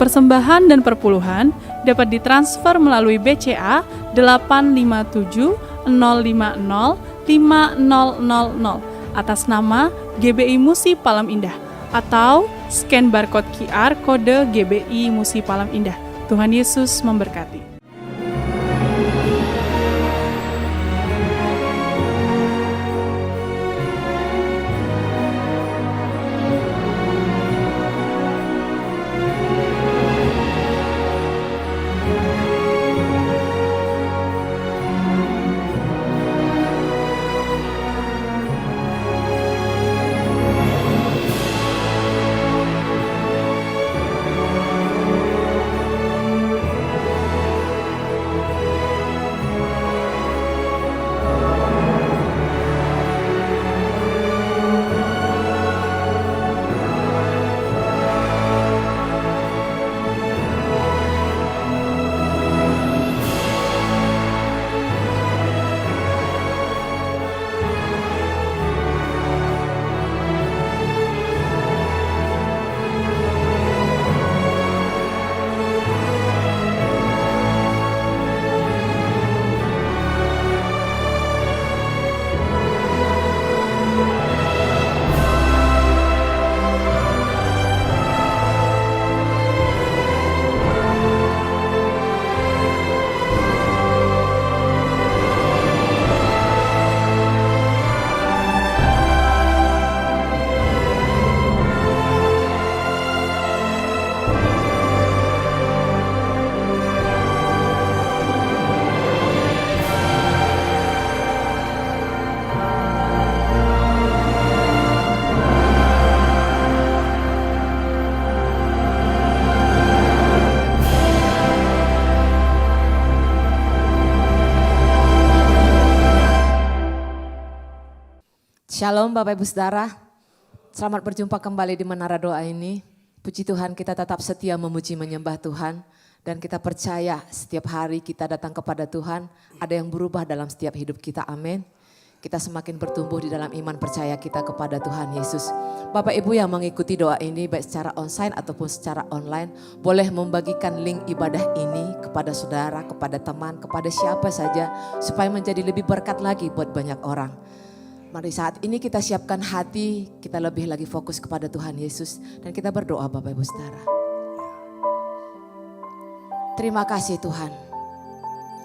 persembahan dan perpuluhan dapat ditransfer melalui BCA 857 050 5000 atas nama GBI Musi Palam Indah atau scan barcode QR kode GBI Musi Palam Indah. Tuhan Yesus memberkati. Shalom Bapak Ibu Saudara, selamat berjumpa kembali di Menara Doa ini. Puji Tuhan kita tetap setia memuji menyembah Tuhan. Dan kita percaya setiap hari kita datang kepada Tuhan, ada yang berubah dalam setiap hidup kita, amin. Kita semakin bertumbuh di dalam iman percaya kita kepada Tuhan Yesus. Bapak Ibu yang mengikuti doa ini baik secara onsite ataupun secara online, boleh membagikan link ibadah ini kepada saudara, kepada teman, kepada siapa saja, supaya menjadi lebih berkat lagi buat banyak orang. Mari saat ini kita siapkan hati, kita lebih lagi fokus kepada Tuhan Yesus. Dan kita berdoa Bapak Ibu Saudara. Terima kasih Tuhan,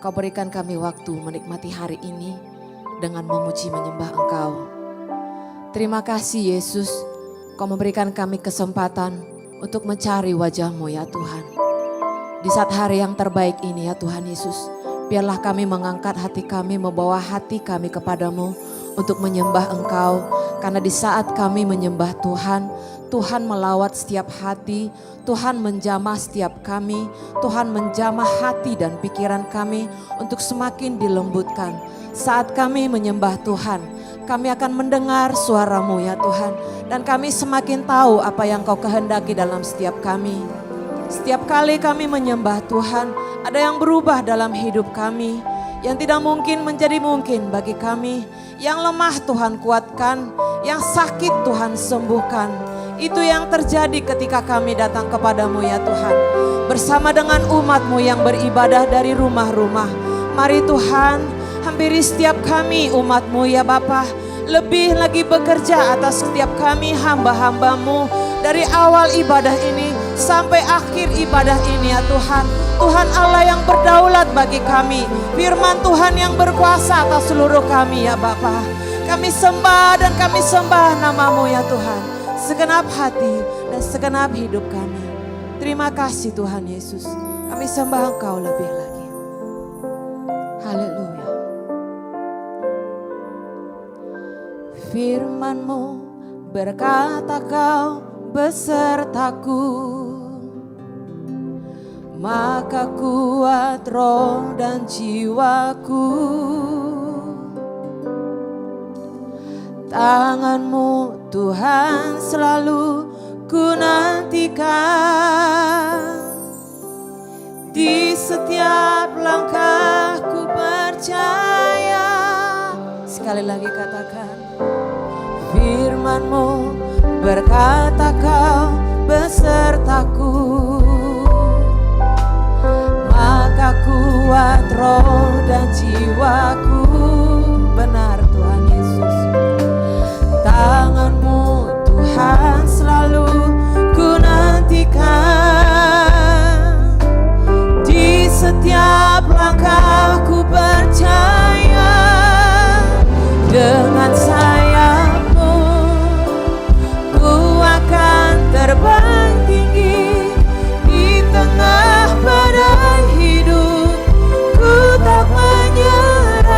Kau berikan kami waktu menikmati hari ini dengan memuji menyembah Engkau. Terima kasih Yesus, Kau memberikan kami kesempatan untuk mencari wajah-Mu ya Tuhan. Di saat hari yang terbaik ini ya Tuhan Yesus, biarlah kami mengangkat hati kami, membawa hati kami kepadamu untuk menyembah Engkau. Karena di saat kami menyembah Tuhan, Tuhan melawat setiap hati, Tuhan menjamah setiap kami, Tuhan menjamah hati dan pikiran kami untuk semakin dilembutkan. Saat kami menyembah Tuhan, kami akan mendengar suara-Mu ya Tuhan. Dan kami semakin tahu apa yang Kau kehendaki dalam setiap kami. Setiap kali kami menyembah Tuhan, ada yang berubah dalam hidup kami. Yang tidak mungkin menjadi mungkin bagi kami. Yang lemah Tuhan kuatkan, yang sakit Tuhan sembuhkan. Itu yang terjadi ketika kami datang kepadamu ya Tuhan. Bersama dengan umat-Mu yang beribadah dari rumah-rumah. Mari Tuhan, hampiri setiap kami umat-Mu ya Bapa. Lebih lagi bekerja atas setiap kami hamba-hamba-Mu. Dari awal ibadah ini sampai akhir ibadah ini ya Tuhan. Tuhan Allah yang berdaulat bagi kami. Firman Tuhan yang berkuasa atas seluruh kami ya Bapa. Kami sembah dan kami sembah nama-Mu ya Tuhan. Segenap hati dan segenap hidup kami. Terima kasih Tuhan Yesus. Kami sembah Engkau lebih lagi. Haleluya. Firman-Mu berkata Kau besertaku, maka kuat roh dan jiwaku. Tangan-Mu Tuhan selalu ku nantikan. Di setiap langkah ku percaya. Sekali lagi katakan. Firman-Mu berkata Kau besertaku, jiwaku. Benar Tuhan Yesus, tangan-Mu Tuhan selalu ku nantikan. Di setiap langkahku percaya, dengan sayap-Mu ku akan terbang tinggi. Di tengah badai hidup ku tak menyerah.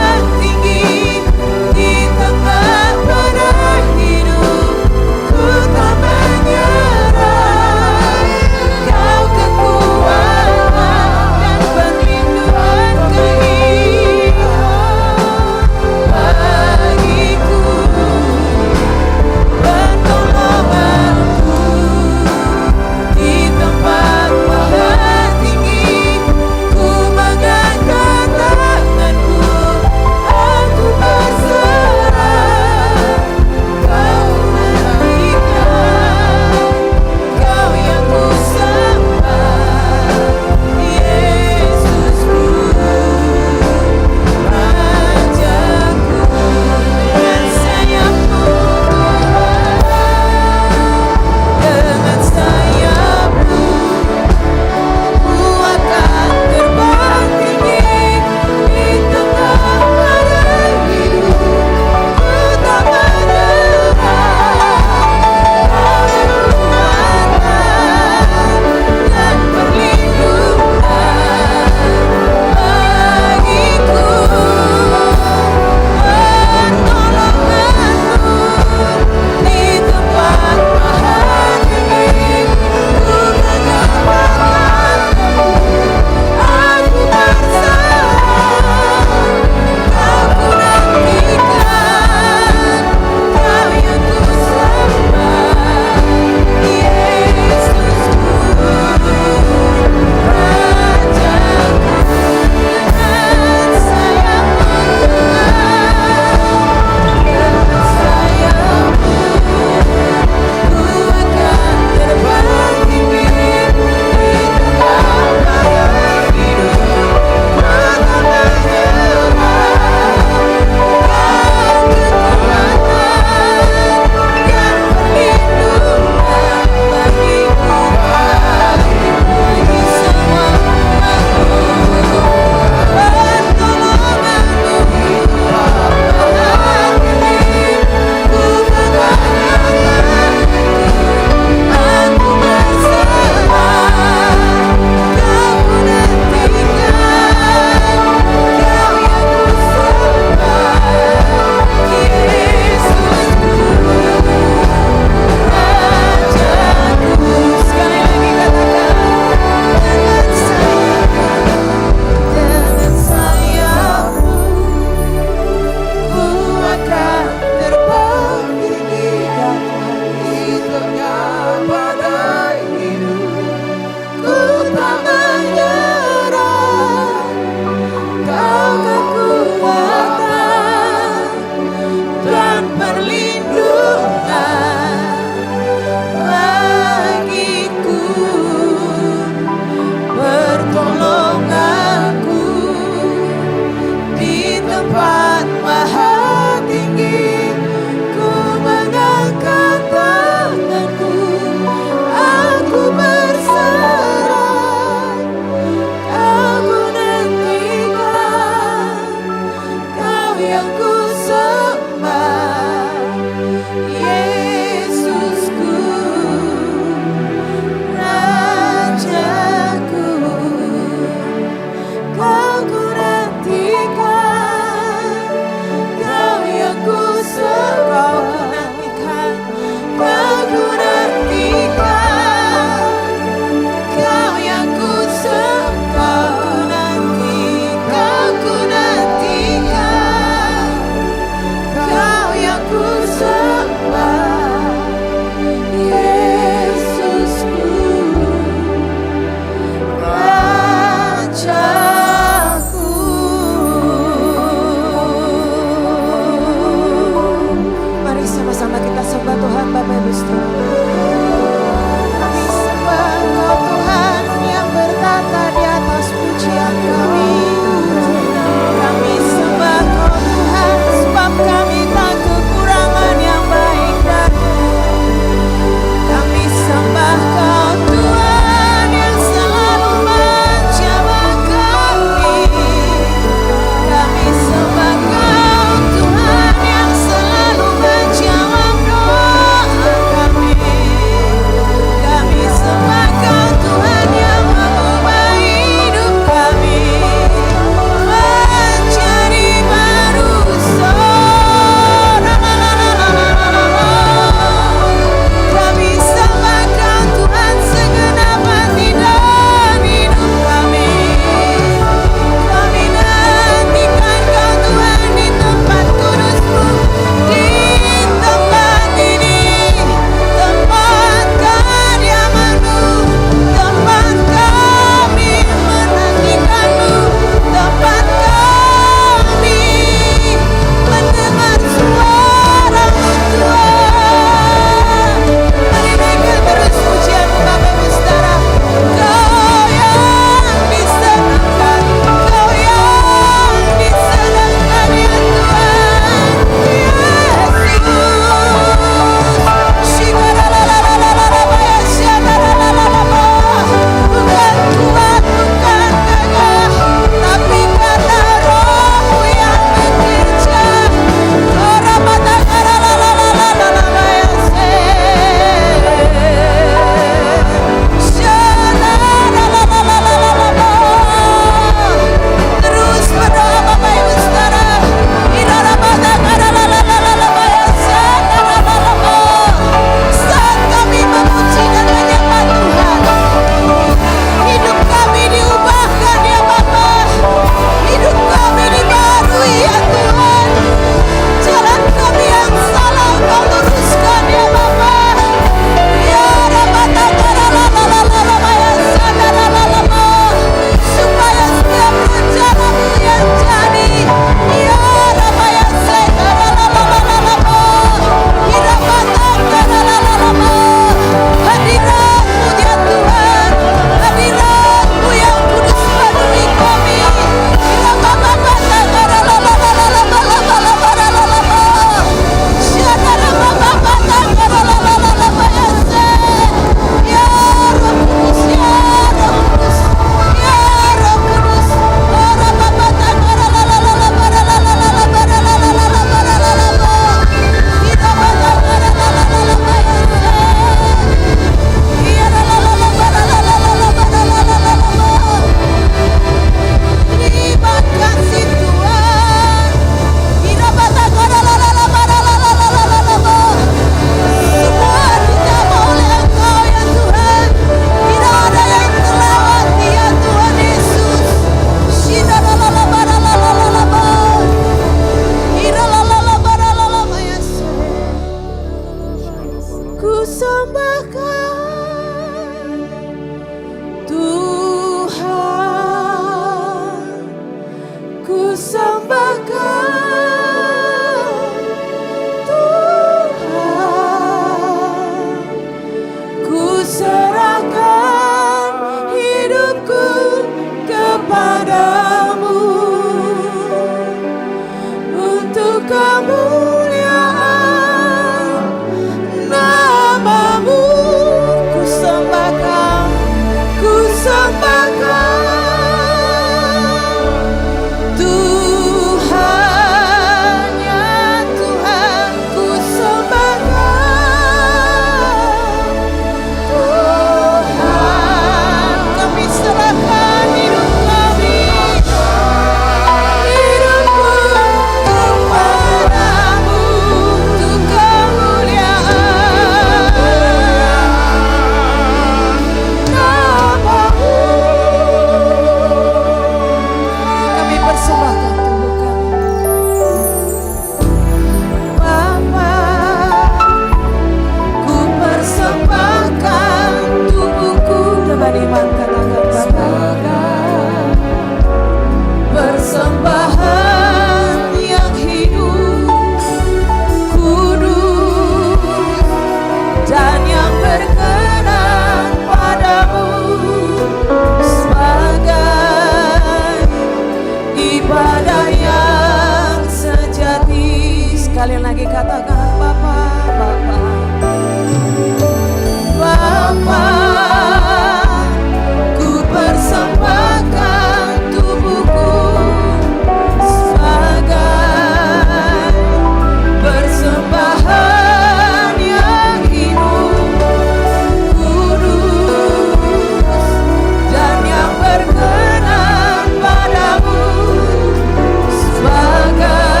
Sebagai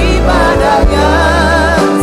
ibadah yang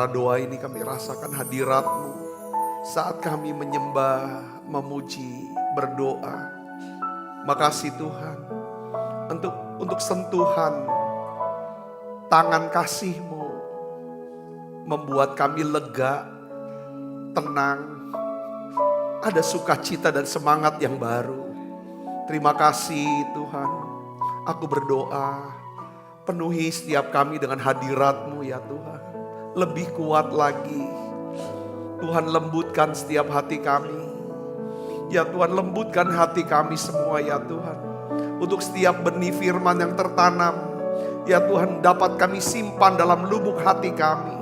menara doa ini kami rasakan hadirat-Mu saat kami menyembah, memuji, berdoa. Makasih Tuhan untuk sentuhan tangan kasih-Mu membuat kami lega, tenang, ada sukacita dan semangat yang baru. Terima kasih Tuhan. Aku berdoa, penuhi setiap kami dengan hadirat-Mu ya Tuhan. Lebih kuat lagi. Tuhan, lembutkan setiap hati kami. Ya Tuhan, lembutkan hati kami semua ya Tuhan. Untuk setiap benih firman yang tertanam, ya Tuhan, dapat kami simpan dalam lubuk hati kami.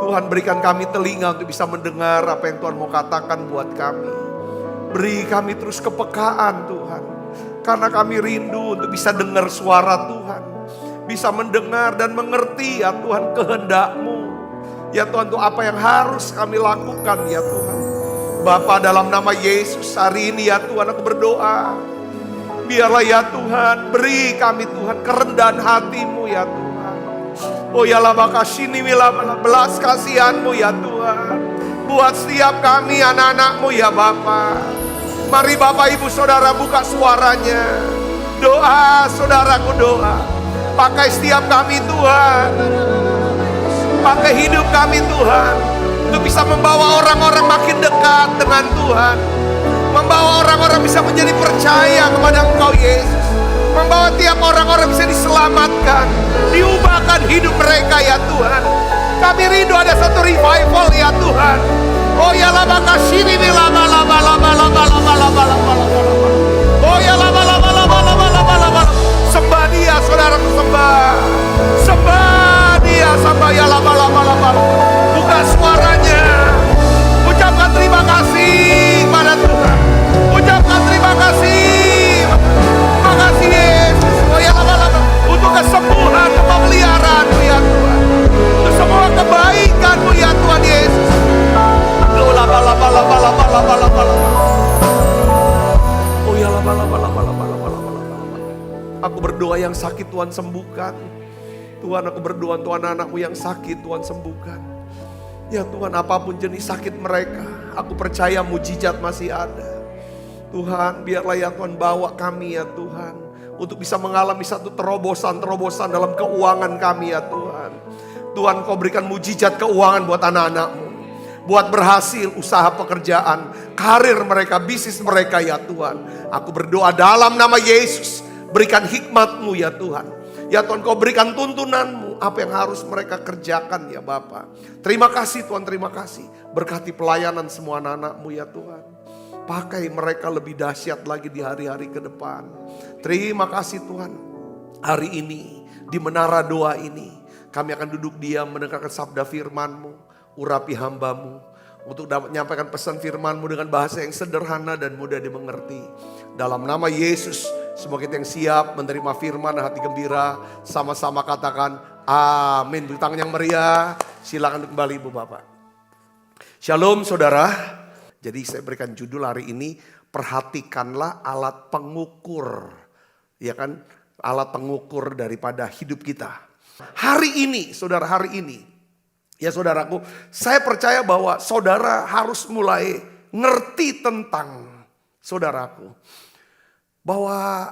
Tuhan, berikan kami telinga untuk bisa mendengar apa yang Tuhan mau katakan buat kami. Beri kami terus kepekaan Tuhan. Karena kami rindu untuk bisa dengar suara Tuhan. Bisa mendengar dan mengerti ya Tuhan kehendak-Mu. Ya Tuhan, untuk apa yang harus kami lakukan ya Tuhan. Bapa, dalam nama Yesus hari ini ya Tuhan, aku berdoa. Biarlah ya Tuhan, beri kami Tuhan kerendahan hati-Mu ya Tuhan. Oh ya laba kasini belas kasihan-Mu ya Tuhan. Buat setiap kami anak-anak-Mu ya Bapa. Mari Bapak Ibu Saudara buka suaranya. Doa saudaraku doa. Pakai setiap kami Tuhan. Pakai hidup kami Tuhan. Untuk bisa membawa orang-orang makin dekat dengan Tuhan. Membawa orang-orang bisa menjadi percaya kepada Engkau Yesus. Membawa tiap orang-orang bisa diselamatkan. Diubahkan hidup mereka ya Tuhan. Kami rindu ada satu revival ya Tuhan. Oh ya laba kasini laba laba laba laba laba laba laba laba. Oh ya laba laba laba laba laba laba. Sembah Dia saudaraku, sembah. Sembah Dia, sembah ya laba laba laba. Buka suaranya. Ucapkan terima kasih kepada Tuhan. Ucapkan terima kasih. Terima kasih Yesus. Oh ya laba laba. Untuk kesembuhan, pemeliharaan-Mu ya Tuhan. Untuk semua kebaikan-Mu ya Tuhan Yesus. Laba laba laba laba laba laba laba. Oh ya laba laba laba laba laba laba laba. Aku berdoa yang sakit Tuhan sembuhkan. Tuhan, aku berdoa Tuhan anak-Mu yang sakit Tuhan sembuhkan. Ya Tuhan, apapun jenis sakit mereka, aku percaya mujizat masih ada. Tuhan, biarlah ya Tuhan bawa kami ya Tuhan. Untuk bisa mengalami satu terobosan-terobosan dalam keuangan kami ya Tuhan. Tuhan, Kau berikan mujizat keuangan buat anak-anak-Mu. Buat berhasil usaha pekerjaan, karir mereka, bisnis mereka ya Tuhan. Aku berdoa dalam nama Yesus, berikan hikmat-Mu ya Tuhan. Ya Tuhan, Kau berikan tuntunan-Mu, apa yang harus mereka kerjakan ya Bapa. Terima kasih Tuhan, terima kasih. Berkati pelayanan semua anak-anak-Mu ya Tuhan. Pakai mereka lebih dahsyat lagi di hari-hari ke depan. Terima kasih Tuhan. Hari ini, di menara doa ini, kami akan duduk diam mendengarkan sabda firman-Mu. Urapi hamba-Mu untuk dapat menyampaikan pesan firman-Mu dengan bahasa yang sederhana dan mudah dimengerti. Dalam nama Yesus, semua kita yang siap menerima firman hati gembira, sama-sama katakan amin. Beri tangan yang meriah. Silakan kembali Ibu Bapak. Shalom saudara. Jadi saya berikan judul hari ini, perhatikanlah alat pengukur. Ya kan, alat pengukur daripada hidup kita. Hari ini, saudara, hari ini. Ya saudaraku, saya percaya bahwa saudara harus mulai ngerti tentang saudaraku. Bahwa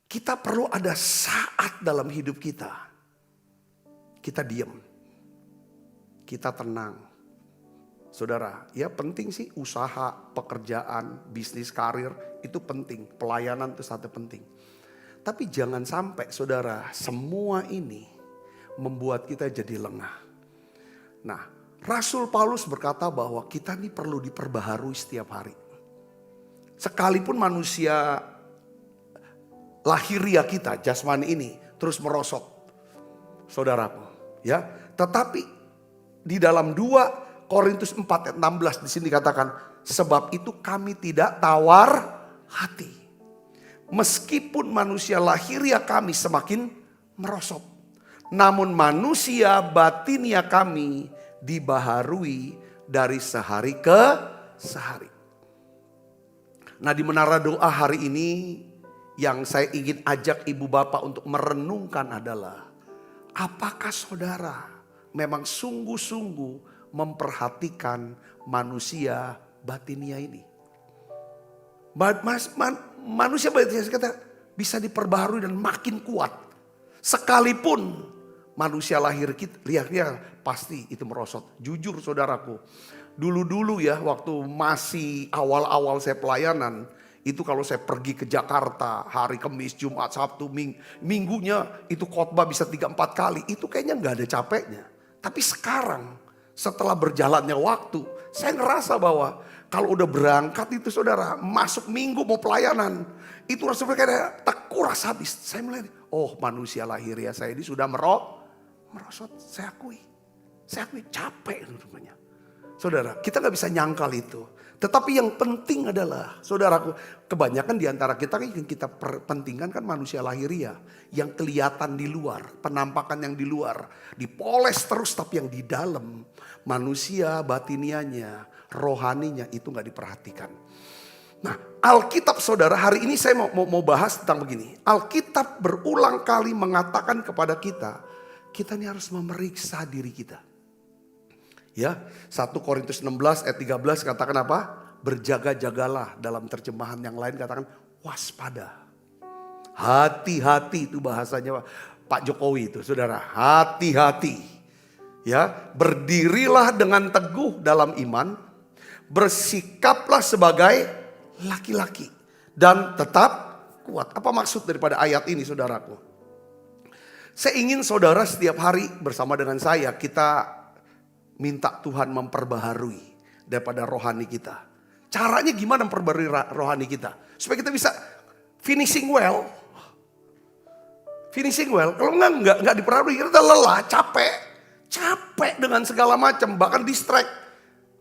kita perlu ada saat dalam hidup kita. Kita diam. Kita tenang. Saudara, ya penting sih usaha, pekerjaan, bisnis, karir itu penting. Pelayanan itu satu penting. Tapi jangan sampai saudara semua ini membuat kita jadi lengah. Nah, Rasul Paulus berkata bahwa kita ini perlu diperbaharui setiap hari. Sekalipun manusia lahiria kita, jasmani ini terus merosot. Saudaraku, ya. Tetapi di dalam 2 Korintus 4 ayat 16 di sini dikatakan, sebab itu kami tidak tawar hati. Meskipun manusia lahiria kami semakin merosot. Namun manusia batinia kami dibaharui dari sehari ke sehari. Nah, di menara doa hari ini yang saya ingin ajak Ibu Bapak untuk merenungkan adalah, apakah saudara memang sungguh-sungguh memperhatikan manusia batinia ini. Manusia batinia kata bisa diperbaharui dan makin kuat. Sekalipun manusia lahir kita, lihatnya pasti itu merosot. Jujur saudaraku, dulu-dulu ya waktu masih awal-awal saya pelayanan, itu kalau saya pergi ke Jakarta hari Kamis, Jumat, Sabtu, minggunya itu khotbah bisa 3-4 kali. Itu kayaknya nggak ada capeknya. Tapi sekarang setelah berjalannya waktu, saya ngerasa bahwa kalau udah berangkat itu saudara, masuk minggu mau pelayanan, itu rasanya kayak tak kuras habis. Saya mulai, oh manusia lahir ya saya ini sudah merosot. Saya akui capek rupanya. Saudara, kita nggak bisa nyangkal itu. Tetapi yang penting adalah, saudaraku, kebanyakan di antara kita yang kita pentingkan kan manusia lahiriah. Yang kelihatan di luar, penampakan yang di luar. Dipoles terus, tapi yang di dalam, manusia batinianya, rohaninya itu gak diperhatikan. Nah, Alkitab saudara, hari ini saya mau bahas tentang begini. Alkitab berulang kali mengatakan kepada kita ini harus memeriksa diri kita. Ya, 1 Korintus 16 ayat 13 katakan apa? Berjaga-jagalah, dalam terjemahan yang lain katakan waspada. Hati-hati itu bahasanya Pak Jokowi itu, saudara. Hati-hati. Ya, berdirilah dengan teguh dalam iman, bersikaplah sebagai laki-laki dan tetap kuat. Apa maksud daripada ayat ini, saudaraku? Saya ingin saudara setiap hari bersama dengan saya kita minta Tuhan memperbaharui daripada rohani kita. Caranya gimana memperbaharui rohani kita? Supaya kita bisa finishing well. Kalau enggak diperbaharui, kita lelah, capek dengan segala macam, bahkan distract.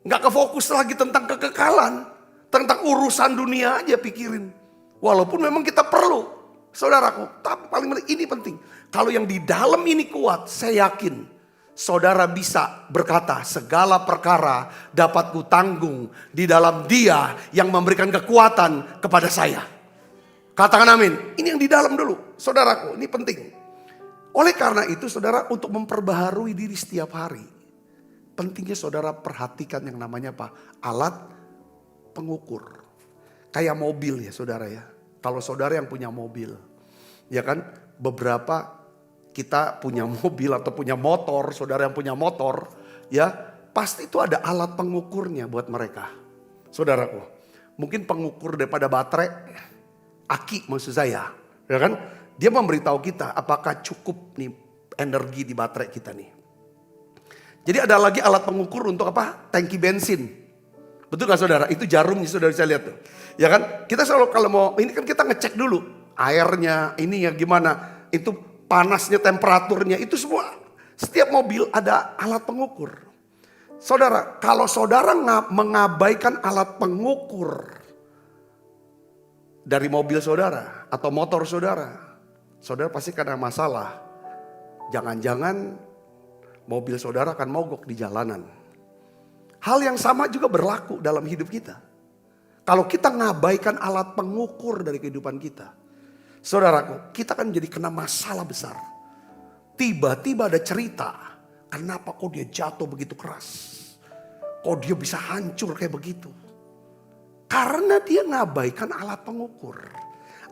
Enggak kefokus lagi tentang kekekalan, tentang urusan dunia aja pikirin. Walaupun memang kita perlu, saudaraku, tapi paling penting ini penting. Kalau yang di dalam ini kuat, saya yakin saudara bisa berkata segala perkara dapat kutanggung di dalam Dia yang memberikan kekuatan kepada saya. Katakan amin. Ini yang di dalam dulu, saudaraku, ini penting. Oleh karena itu saudara, untuk memperbaharui diri setiap hari, pentingnya saudara perhatikan yang namanya apa? Alat pengukur. Kayak mobil ya saudara ya. Kalau saudara yang punya mobil, ya kan, beberapa kita punya mobil atau punya motor, saudara yang punya motor, ya pasti itu ada alat pengukurnya buat mereka. Saudaraku, mungkin pengukur daripada baterai, aki maksud saya, ya kan? Dia memberitahu kita apakah cukup nih energi di baterai kita nih. Jadi ada lagi alat pengukur untuk apa? Tangki bensin. Betul gak saudara? Itu jarumnya saudara bisa lihat tuh. Ya kan? Kita selalu kalau mau, ini kan kita ngecek dulu airnya, ini ya gimana, itu panasnya, temperaturnya, itu semua. Setiap mobil ada alat pengukur. Saudara, kalau saudara mengabaikan alat pengukur dari mobil saudara atau motor saudara, saudara pasti kena masalah. Jangan-jangan mobil saudara akan mogok di jalanan. Hal yang sama juga berlaku dalam hidup kita. Kalau kita mengabaikan alat pengukur dari kehidupan kita, saudaraku, kita kan jadi kena masalah besar. Tiba-tiba ada cerita, kenapa kok dia jatuh begitu keras? Kok dia bisa hancur kayak begitu? Karena dia ngabaikan alat pengukur.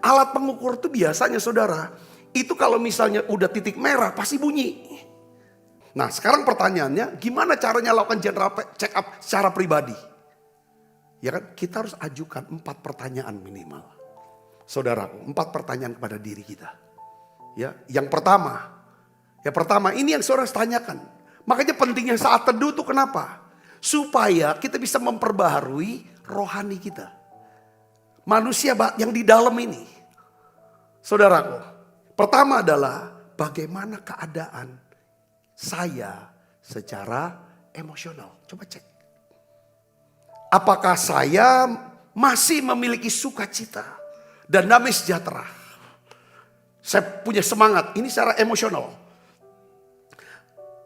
Alat pengukur itu biasanya saudara, itu kalau misalnya udah titik merah pasti bunyi. Nah sekarang pertanyaannya, gimana caranya lakukan general check up secara pribadi? Ya kan, kita harus ajukan 4 pertanyaan minimal. Saudaraku, 4 pertanyaan kepada diri kita. Ya, yang pertama ini yang saudara harus tanyakan. Makanya pentingnya saat teduh itu kenapa? Supaya kita bisa memperbaharui rohani kita. Manusia yang di dalam ini. Saudaraku, pertama adalah bagaimana keadaan saya secara emosional. Coba cek. Apakah saya masih memiliki sukacita dan damai sejahtera? Saya punya semangat, ini secara emosional.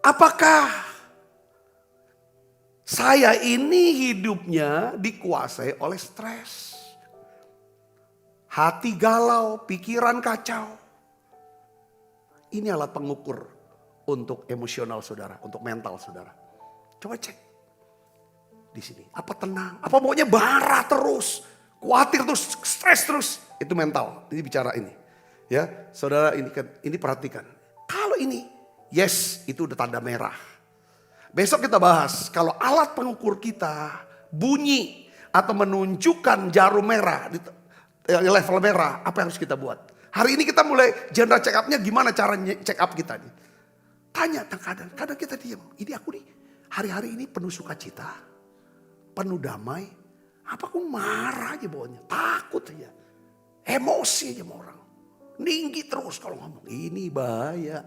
Apakah saya ini hidupnya dikuasai oleh stres? Hati galau, pikiran kacau. Ini alat pengukur untuk emosional saudara, untuk mental saudara. Coba cek di sini. Apa tenang? Apa maunya marah terus, khawatir terus, stres terus? Itu mental. Ini bicara ini. Ya, saudara ini perhatikan. Kalau ini, yes, itu udah tanda merah. Besok kita bahas kalau alat pengukur kita bunyi atau menunjukkan jarum merah, level merah, apa yang harus kita buat? Hari ini kita mulai general check up-nya, gimana cara check up kita nih? Tanya, kadang kita diam. Ini aku nih, hari-hari ini penuh sukacita, penuh damai. Apa aku marah aja bawahnya, takut aja. Emosi aja sama orang. Tinggi terus kalau ngomong, ini bahaya.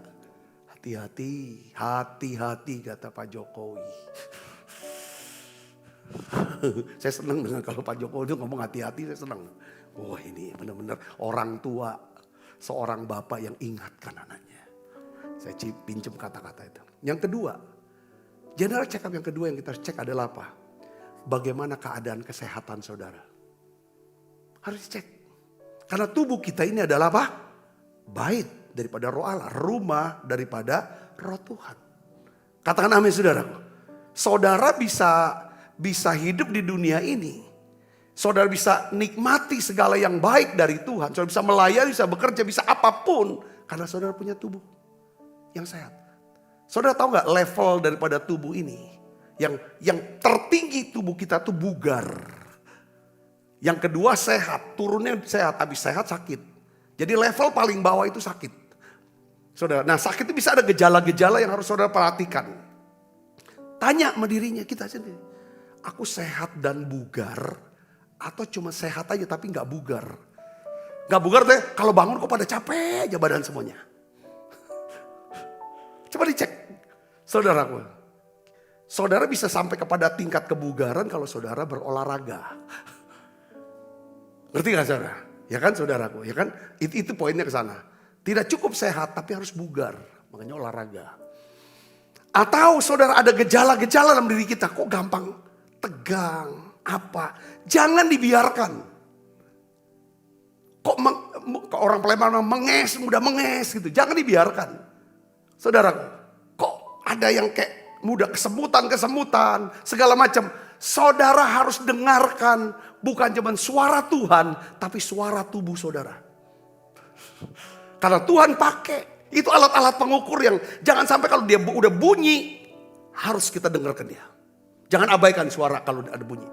Hati-hati, hati-hati kata Pak Jokowi. Saya senang dengan kalau Pak Jokowi itu ngomong hati-hati, saya senang. Wah ini benar-benar orang tua, seorang bapak yang ingatkan anaknya. Saya pinjam kata-kata itu. Yang kedua, general check up yang kedua yang kita cek adalah apa? Bagaimana keadaan kesehatan saudara. Harus cek. Karena tubuh kita ini adalah apa? Bait daripada roh Allah, rumah daripada roh Tuhan. Katakan amin saudara. Saudara bisa hidup di dunia ini. Saudara bisa nikmati segala yang baik dari Tuhan. Saudara bisa melayani, bisa bekerja, bisa apapun. Karena saudara punya tubuh yang sehat. Saudara tahu gak level daripada tubuh ini? Yang tertinggi tubuh kita tuh bugar. Yang kedua sehat, turunnya sehat, habis sehat sakit. Jadi level paling bawah itu sakit. Saudara, nah sakit itu bisa ada gejala-gejala yang harus saudara perhatikan. Tanya sama dirinya kita sendiri. Aku sehat dan bugar atau cuma sehat aja tapi gak bugar? Gak bugar deh, kalau bangun kok pada capek aja badan semuanya. Coba dicek, saudaraku. Saudara bisa sampai kepada tingkat kebugaran kalau saudara berolahraga. Ngerti gak saudara? Ya kan saudaraku, ya kan? Itu poinnya ke sana. Tidak cukup sehat tapi harus bugar, makanya olahraga. Atau saudara ada gejala-gejala dalam diri kita, kok gampang tegang, apa? Jangan dibiarkan. Kok orang Palembang mudah menges gitu, jangan dibiarkan. Saudara, kok ada yang kayak mudah kesemutan, segala macam. Saudara harus dengarkan bukan cuma suara Tuhan, tapi suara tubuh saudara. Karena Tuhan pakai, itu alat-alat pengukur yang jangan sampai kalau dia udah bunyi, harus kita dengarkan dia. Jangan abaikan suara kalau ada bunyi.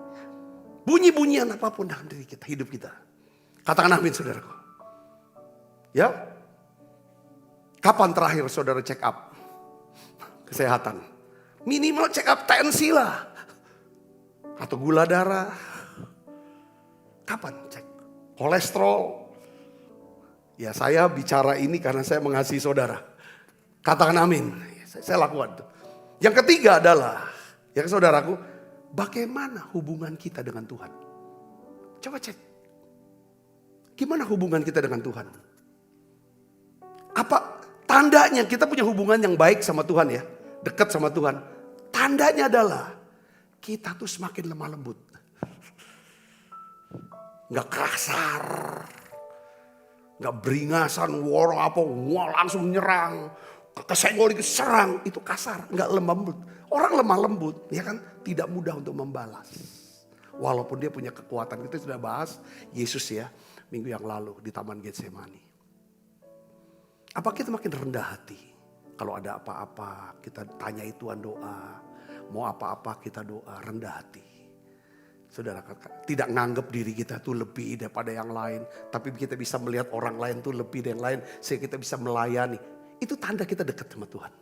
Bunyi-bunyian apapun dalam diri kita, hidup kita. Katakan amin saudaraku. Ya. Kapan terakhir saudara check up kesehatan? Minimal check up tensi lah. Atau gula darah. Kapan cek? Kolesterol. Ya saya bicara ini karena saya mengasihi saudara. Katakan amin. Saya lakukan itu. Yang ketiga adalah, ya saudaraku, bagaimana hubungan kita dengan Tuhan? Coba cek. Gimana hubungan kita dengan Tuhan? Apa tandanya kita punya hubungan yang baik sama Tuhan ya? Dekat sama Tuhan. Tandanya adalah kita tuh semakin lemah lembut. Gak kasar. Gak beringasan, warong apa, langsung nyerang. Kesenggol serang, itu kasar, gak lemah lembut. Orang lemah lembut, ya kan, tidak mudah untuk membalas. Walaupun dia punya kekuatan, kita sudah bahas Yesus ya, minggu yang lalu di Taman Getsemani. Apa kita makin rendah hati? Kalau ada apa-apa, kita tanyai Tuhan doa. Mau apa-apa kita doa, rendah hati. Saudara, tidak nganggap diri kita tuh lebih daripada yang lain. Tapi kita bisa melihat orang lain tuh lebih dari yang lain. Sehingga kita bisa melayani. Itu tanda kita dekat sama Tuhan.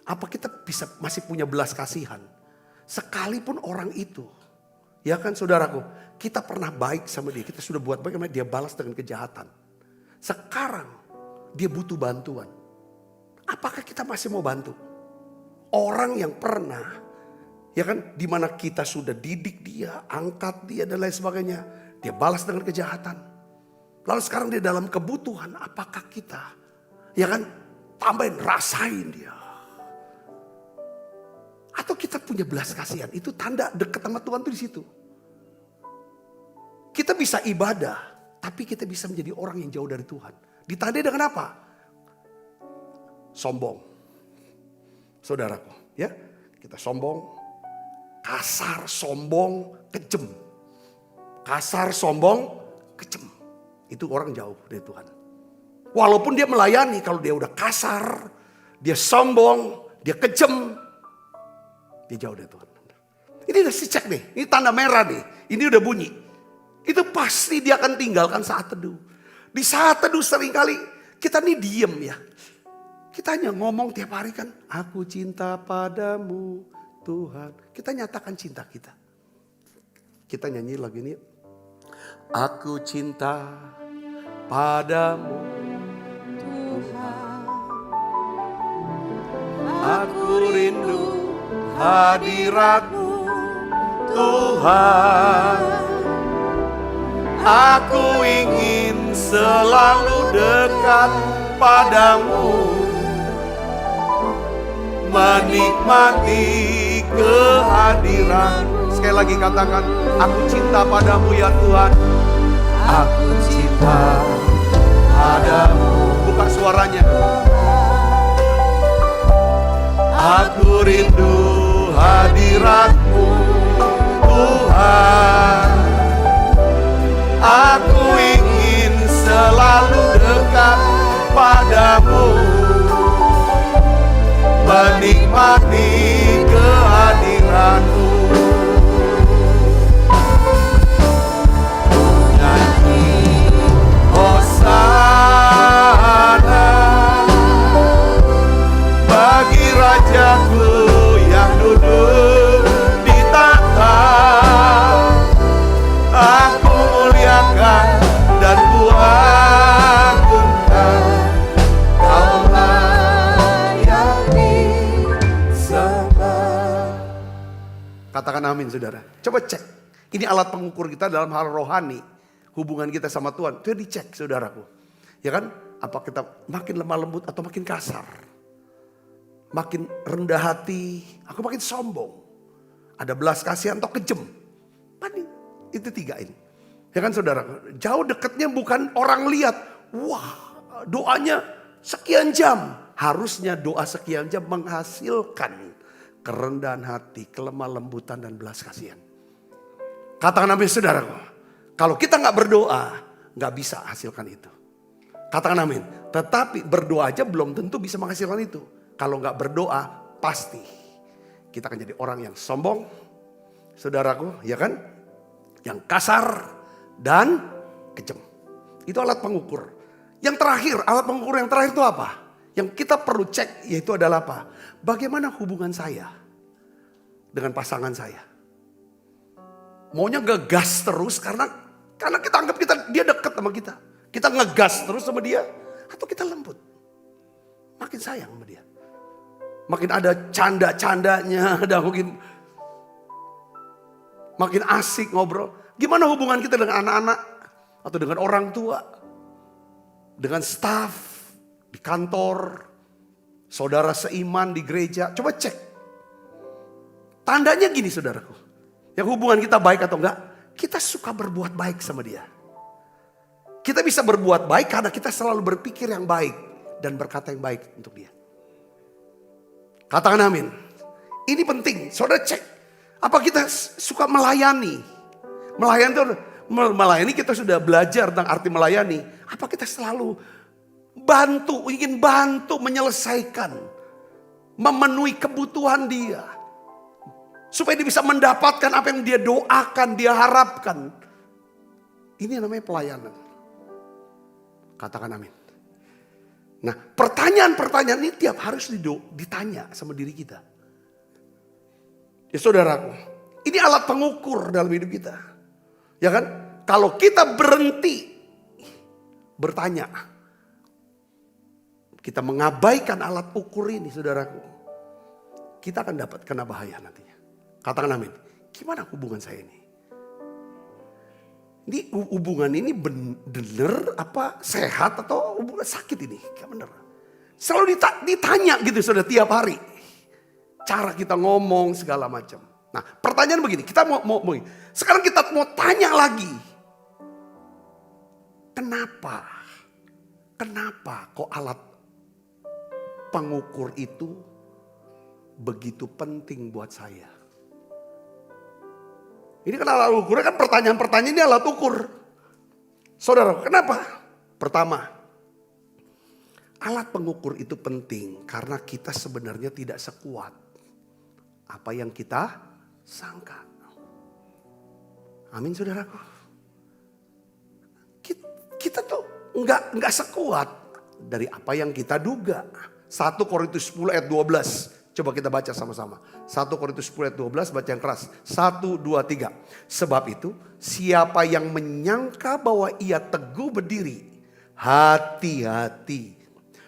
Apa kita bisa masih punya belas kasihan? Sekalipun orang itu. Ya kan saudaraku, kita pernah baik sama dia. Kita sudah buat baik sama dia, balas dengan kejahatan. Sekarang dia butuh bantuan. Apakah kita masih mau bantu? Orang yang pernah, ya kan, dimana kita sudah didik dia, angkat dia dan lain sebagainya, dia balas dengan kejahatan. Lalu sekarang dia dalam kebutuhan, apakah kita, ya kan, tambahin, rasain dia. Atau kita punya belas kasihan, itu tanda dekat sama Tuhan tuh di situ. Kita bisa ibadah, tapi kita bisa menjadi orang yang jauh dari Tuhan. Ditandai dengan apa? Sombong. saudaraku. Ya, kita sombong, kasar, sombong, kejem. Kasar, sombong, kejem. Itu orang jauh dari Tuhan. Walaupun dia melayani, kalau dia udah kasar, dia sombong, dia kejem, dia jauh dari Tuhan. Ini udah cek nih, ini tanda merah nih, ini udah bunyi. Itu pasti dia akan tinggalkan saat teduh. Di saat teduh seringkali kita nih diem ya. Kita hanya ngomong tiap hari kan, aku cinta padamu Tuhan. Kita nyatakan cinta kita. Kita nyanyi lagu ini. Aku cinta padamu Tuhan. Aku rindu hadirat-Mu Tuhan. Aku ingin selalu dekat padamu, menikmati kehadiran. Sekali lagi katakan, aku cinta padamu ya Tuhan. Aku cinta padamu. Buka suaranya. Aku rindu hadirat-Mu Tuhan. Aku ingin selalu dekat padamu, menikmati kehadiran-Mu. Nyanyi Hosana bagi Rajaku yang duduk di tahta. Aku muliakan dan kuagungkan, Kaulah yang disembah. Katakan amin saudara. Coba cek. Ini alat pengukur kita dalam hal rohani. Hubungan kita sama Tuhan. Itu dicek saudaraku. Ya kan? Apa kita makin lemah lembut atau makin kasar? Makin rendah hati. Aku makin sombong. Ada belas kasihan atau kejem. Itu tiga ini. Ya kan saudara? Jauh dekatnya bukan orang lihat. Wah doanya sekian jam. Harusnya doa sekian jam menghasilkan kerendahan hati, kelemah lembutan dan belas kasihan. Katakan amin saudaraku. Kalau kita gak berdoa, gak bisa hasilkan itu. Katakan amin. Tetapi berdoa aja belum tentu bisa menghasilkan itu. Kalau gak berdoa, pasti kita akan jadi orang yang sombong. Saudaraku, ya kan? Yang kasar dan kejam. Itu alat pengukur. Yang terakhir, alat pengukur yang terakhir itu apa? Yang kita perlu cek yaitu adalah apa? Bagaimana hubungan saya dengan pasangan saya? Maunya ngegas terus karena kita anggap dia dekat sama kita. Kita ngegas terus sama dia atau kita lembut? Makin sayang sama dia. Makin ada canda-candanya, ada makin asik ngobrol. Gimana hubungan kita dengan anak-anak atau dengan orang tua, dengan staf di kantor, saudara seiman di gereja? Coba cek. Tandanya gini saudaraku. Yang hubungan kita baik atau enggak, kita suka berbuat baik sama dia. Kita bisa berbuat baik karena kita selalu berpikir yang baik dan berkata yang baik untuk dia. Katakan amin. Ini penting, saudara cek. Apa kita suka melayani? Melayani kita sudah belajar tentang arti melayani. Apa kita selalu ingin bantu menyelesaikan, memenuhi kebutuhan dia. Supaya dia bisa mendapatkan apa yang dia doakan, dia harapkan. Ini namanya pelayanan. Katakan amin. Nah pertanyaan-pertanyaan ini tiap harus ditanya sama diri kita. Ya saudaraku, ini alat pengukur dalam hidup kita. Ya kan? Kalau kita berhenti bertanya, kita mengabaikan alat ukur ini saudaraku, kita akan dapat kena bahaya nantinya. Katakan amin. Gimana hubungan saya ini? Ini hubungan ini bener apa sehat atau hubungan sakit ini? Gak bener. Selalu ditanya gitu sudah tiap hari. Cara kita ngomong segala macam. Nah pertanyaan begini, kita mau sekarang kita mau tanya lagi. Kenapa kok alat pengukur itu begitu penting buat saya? Ini kan alat ukurnya kan pertanyaan-pertanyaan ini alat ukur. Saudara, kenapa? Pertama, alat pengukur itu penting karena kita sebenarnya tidak sekuat apa yang kita sangka. Amin saudaraku. Kita tuh nggak sekuat dari apa yang kita duga. 1 Korintus 10 ayat 12. Coba kita baca sama-sama. 1 Korintus 10 ayat 12, baca yang keras. 1, 2, 3. Sebab itu siapa yang menyangka bahwa ia teguh berdiri, hati-hati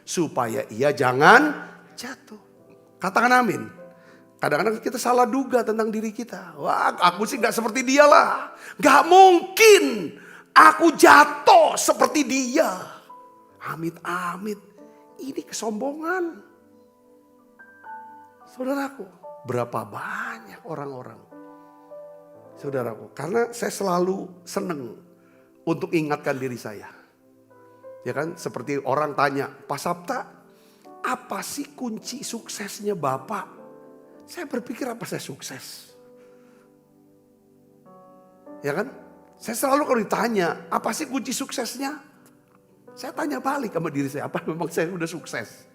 supaya ia jangan jatuh. Katakan amin. Kadang-kadang kita salah duga tentang diri kita. Wah, aku sih gak seperti dia lah. Gak mungkin aku jatuh seperti dia. Amit-amit. Ini kesombongan. Saudaraku, berapa banyak orang-orang. Saudaraku, karena saya selalu senang untuk ingatkan diri saya. Ya kan, seperti orang tanya, Pak Sabta, apa sih kunci suksesnya Bapak? Saya berpikir apa saya sukses? Ya kan? Saya selalu kalau ditanya, apa sih kunci suksesnya? Saya tanya balik sama diri saya, apa memang saya udah sukses?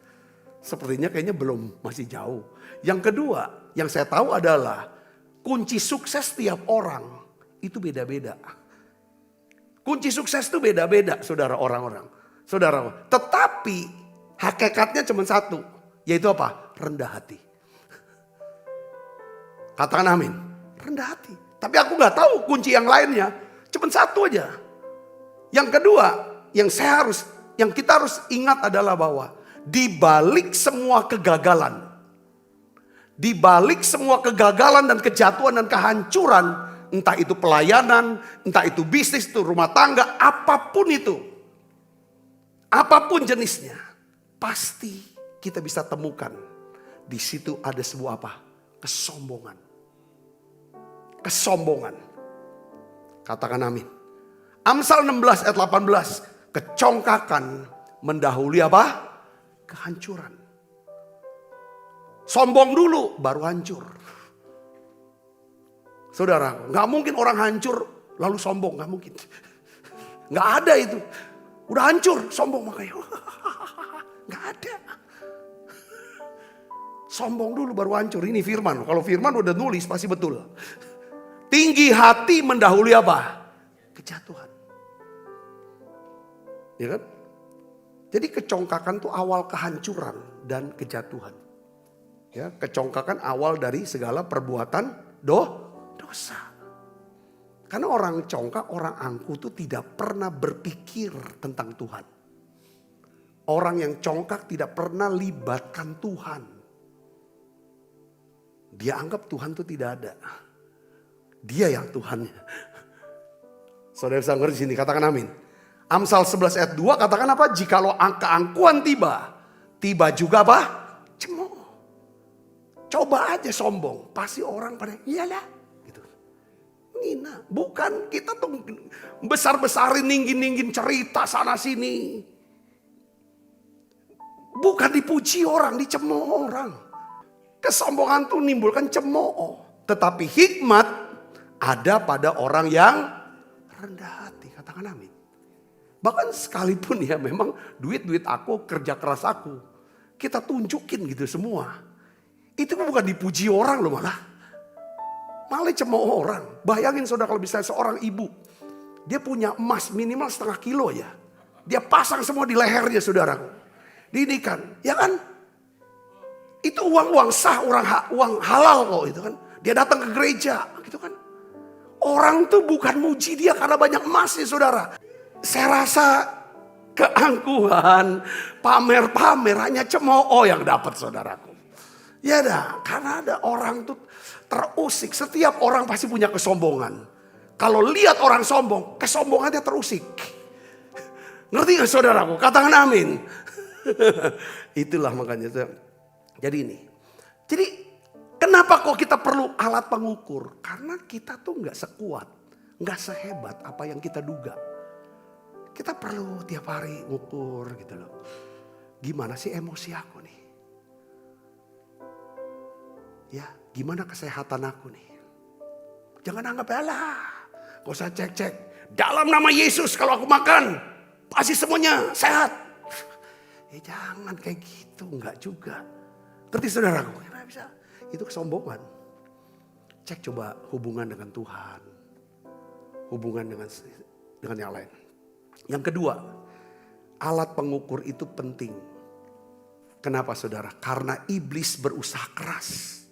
Sepertinya kayaknya belum, masih jauh. Yang kedua, yang saya tahu adalah kunci sukses tiap orang itu beda-beda. Kunci sukses itu beda-beda, saudara orang-orang. Saudara, tetapi hakikatnya cuma satu, yaitu apa? Rendah hati. Katakan amin. Rendah hati. Tapi aku gak tahu kunci yang lainnya. Cuma satu aja. Yang kedua, yang kita harus ingat adalah bahwa di balik semua kegagalan, di balik semua kegagalan dan kejatuhan dan kehancuran, entah itu pelayanan, entah itu bisnis, itu rumah tangga, apapun itu, apapun jenisnya, pasti kita bisa temukan di situ ada sebuah apa? Kesombongan. Kesombongan. Katakan amin. Amsal 16 ayat 18. Kecongkakan mendahului apa? Kehancuran. Sombong dulu baru hancur. Saudara, gak mungkin orang hancur lalu sombong. Gak mungkin. Gak ada itu. Udah hancur sombong makanya. Gak ada. Sombong dulu baru hancur. Ini firman. Kalau firman udah nulis pasti betul. Tinggi hati mendahului apa? Kejatuhan. Ya kan? Jadi kecongkakan itu awal kehancuran dan kejatuhan. Ya, kecongkakan awal dari segala perbuatan dosa. Karena orang congkak, orang angkuh itu tidak pernah berpikir tentang Tuhan. Orang yang congkak tidak pernah libatkan Tuhan. Dia anggap Tuhan itu tidak ada. Dia yang Tuhannya. Saudara bisa ngerti sini, katakan amin. Amsal 11 ayat 2 katakan apa? Jikalau keangkuhan tiba juga apa? Cemooh. Coba aja sombong, pasti orang pada iyalah. Gitu. Ngina, bukan kita tuh besar-besarin, ninggin-ninggin cerita sana sini. Bukan dipuji orang, dicemooh orang. Kesombongan tuh nimbulkan cemooh. Tetapi hikmat ada pada orang yang rendah hati. Katakan amin. Bahkan sekalipun ya memang duit aku, kerja keras aku. Kita tunjukin gitu semua. Itu bukan dipuji orang loh malah. Malah cemooh orang. Bayangin saudara kalau misalnya seorang ibu. Dia punya emas minimal 0,5 kilo ya. Dia pasang semua di lehernya saudaraku. Diinikan, ya kan? Itu uang sah, uang halal kok itu kan. Dia datang ke gereja gitu kan. Orang tuh bukan muji dia karena banyak emasnya saudara. Saya rasa keangkuhan, pamer-pamer hanya cemooh yang dapat saudaraku. Ya dah, karena ada orang tuh terusik. Setiap orang pasti punya kesombongan. Kalau lihat orang sombong, kesombongannya terusik. Ngerti gak saudaraku? Katakan amin. Itulah makanya. Jadi ini. Jadi kenapa kok kita perlu alat pengukur? Karena kita tuh gak sekuat, gak sehebat apa yang kita duga. Kita perlu tiap hari ngukur gitu loh. Gimana sih emosi aku nih? Ya, gimana kesehatan aku nih? Jangan anggap alah, gak usah cek-cek. Dalam nama Yesus kalau aku makan, pasti semuanya sehat. Ya jangan kayak gitu, enggak juga. Ngerti saudaraku? Kenapa bisa? Itu kesombongan. Cek coba hubungan dengan Tuhan. Hubungan dengan yang lain. Yang kedua, alat pengukur itu penting. Kenapa saudara? Karena iblis berusaha keras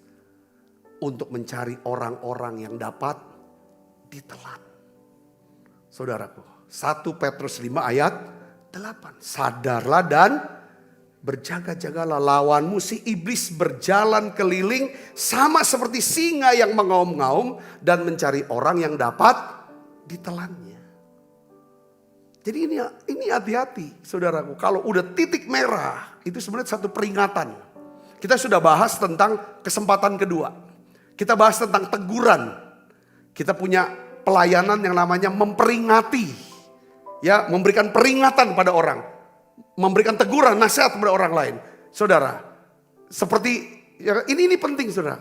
untuk mencari orang-orang yang dapat ditelan. Saudaraku, 1 Petrus 5 ayat 8. Sadarlah dan berjaga-jagalah, lawanmu si iblis berjalan keliling sama seperti singa yang mengaum-ngaum dan mencari orang yang dapat ditelannya. Jadi ini hati-hati saudaraku. Kalau udah titik merah itu sebenarnya satu peringatan. Kita sudah bahas tentang kesempatan kedua. Kita bahas tentang teguran. Kita punya pelayanan yang namanya memperingati. Ya, memberikan peringatan pada orang. Memberikan teguran, nasihat kepada orang lain. Saudara, seperti ya, ini penting saudara.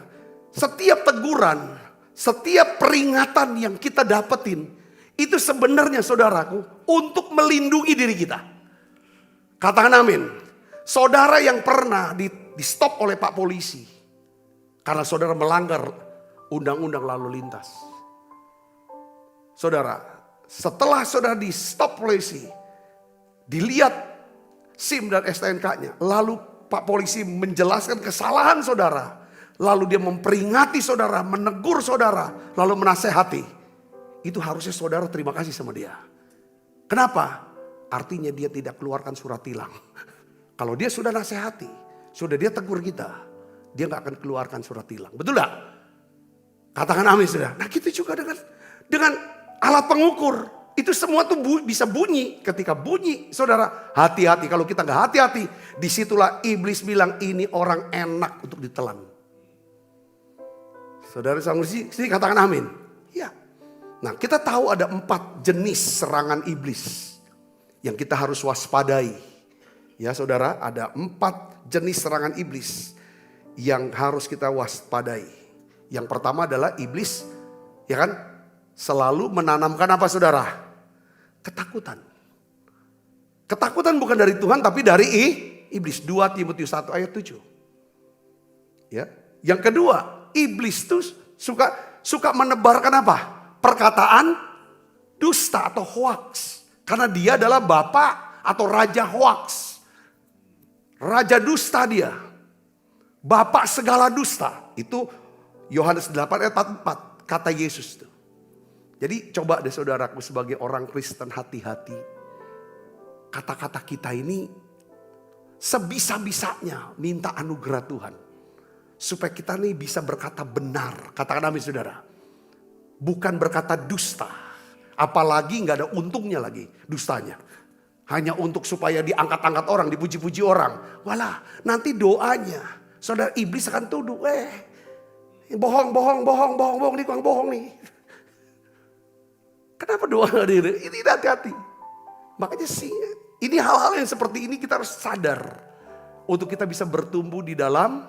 Setiap teguran, setiap peringatan yang kita dapetin, itu sebenarnya saudaraku untuk melindungi diri kita. Katakan amin. Saudara yang pernah di stop oleh Pak Polisi karena saudara melanggar undang-undang lalu lintas. Saudara, setelah saudara di stop polisi, dilihat SIM dan STNK-nya, lalu Pak Polisi menjelaskan kesalahan saudara, lalu dia memperingati saudara, menegur saudara, lalu menasehati. Itu harusnya saudara terima kasih sama dia. Kenapa? Artinya dia tidak keluarkan surat tilang. Kalau dia sudah nasihati, sudah dia tegur kita, dia gak akan keluarkan surat tilang. Betul gak? Katakan amin saudara. Nah gitu juga dengan alat pengukur. Itu semua tuh bisa bunyi. Ketika bunyi saudara, hati-hati. Kalau kita gak hati-hati, disitulah iblis bilang ini orang enak untuk ditelan. Saudara sini katakan amin. Ya. Nah kita tahu ada 4 jenis serangan iblis yang kita harus waspadai. Ya saudara, ada 4 jenis serangan iblis yang harus kita waspadai. Yang pertama adalah iblis, ya kan, selalu menanamkan apa saudara? Ketakutan. Ketakutan bukan dari Tuhan tapi dari iblis. 2 Timotius 1 ayat 7. Ya. Yang kedua, iblis tuh suka menebarkan apa? Perkataan dusta atau hoax. Karena dia adalah bapak atau raja hoax. Raja dusta dia. Bapak segala dusta. Itu Yohanes 8 ayat 44. Kata Yesus itu. Jadi coba deh saudaraku sebagai orang Kristen hati-hati. Kata-kata kita ini sebisa-bisanya minta anugerah Tuhan. Supaya kita nih bisa berkata benar. Katakan amin saudara. Bukan berkata dusta. Apalagi gak ada untungnya lagi dustanya. Hanya untuk supaya diangkat-angkat orang, dipuji-puji orang. Walah, nanti doanya saudara iblis akan tuduh, bohong nih, kurang bohong nih. Kenapa doa gak diri? Ini hati-hati. Makanya sih, ini hal-hal yang seperti ini kita harus sadar. Untuk kita bisa bertumbuh di dalam